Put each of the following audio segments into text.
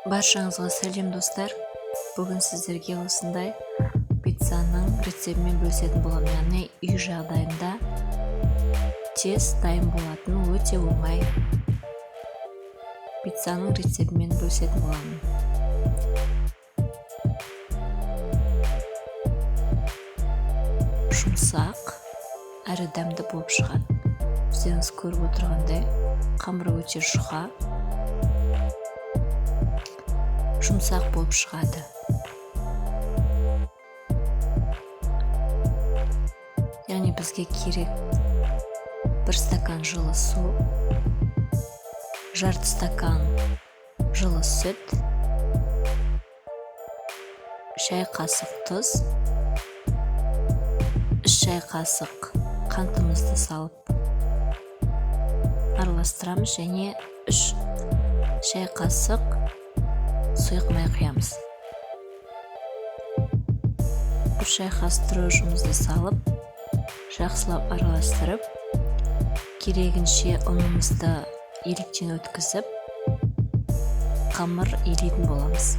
Баршаңызға сәлем достар. Бүгін сіздерге осындай пиццаның рецептімен бөлісетін боламын. Яғни үй жағдайында тез дайын болатын өте оңай пиццаның рецептімен бөлісетін боламын. Жұмсақ әрі дәмді болып шығады. Өздеріңіз көріп отырғандай, қамыры өте жұқа, жұмсақ болып шығады. Яғни бізге керек 1 стакан жылы су, жарты стакан жылы сүт, шай қасық тұз, 3 шай қасық қантымызды салып араластырамыз және 3 шай қасық сұйық май құямыз. 1 шай қасық дрожжімізді салып, жақсылап араластырып, керегінше ұнымызды електен өткізіп, қамыр илейтін боламыз.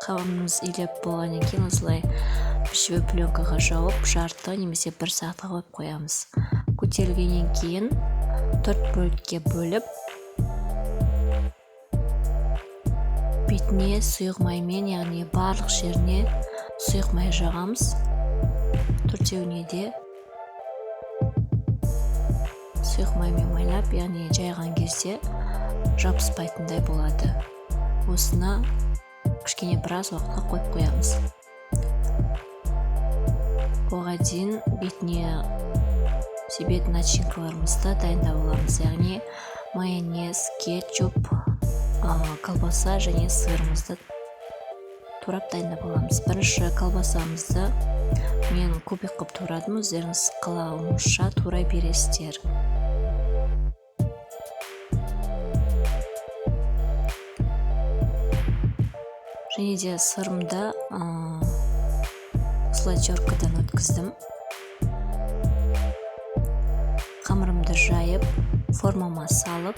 Қамырымыз илеп болғаннан кейін осылай пищевой пленкаға жауып, жарты немесе 1 сағатқа қойып қоямыз. Көтерілгеннен кейін 4 бөлікке бөліп, бетіне сұйық маймен, яғни барлық жеріне сұйық май жағамыз. 4-еуіне де сұйық маймен майлап, яғни жайған кезде жабыспайтындай болады. Осыны кішкене біраз уақытқа қойып қоямыз. Оған дейін бетіне себетін начинкаларымызды дайындап аламыз. Яғни майонез, кетчуп, колбаса және сырымызды турап дайындап аламыз. Бірінші колбасамызды мен кубик қып турадым, өздеріңіз қалауыңызша турай бересіздер. Және де сырымды слайдеркадан өткіздім. Қамырымды жайып, формама салып,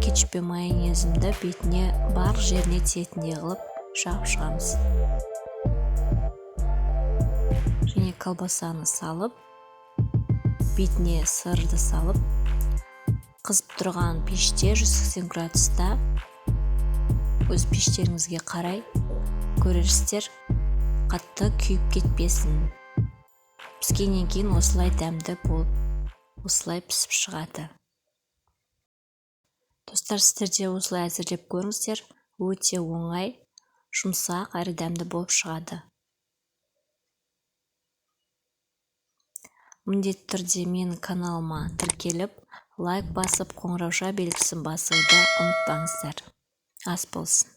кетчуп пен майонезімді бетіне барлық жеріне тиетіндей қылып жағып шығамыз. Және колбасаны салып, бетіне сырды салып, қызып тұрған пеште 180 градуста өз пештеріңізге қарай көрерсіздер, қатты күйіп кетпесін. Піскеннен кейін осылай дәмді болып, осылай пісіп шығады. Достар, сіздер де осылай әзірлеп көріңіздер. Өте оңай, жұмсақ әрі дәмді болып шығады. Міндетті түрде менің каналыма тіркеліп, лайк басып, қоңырауша белгісін басуды ұмытпаңыздар. Ас болсын.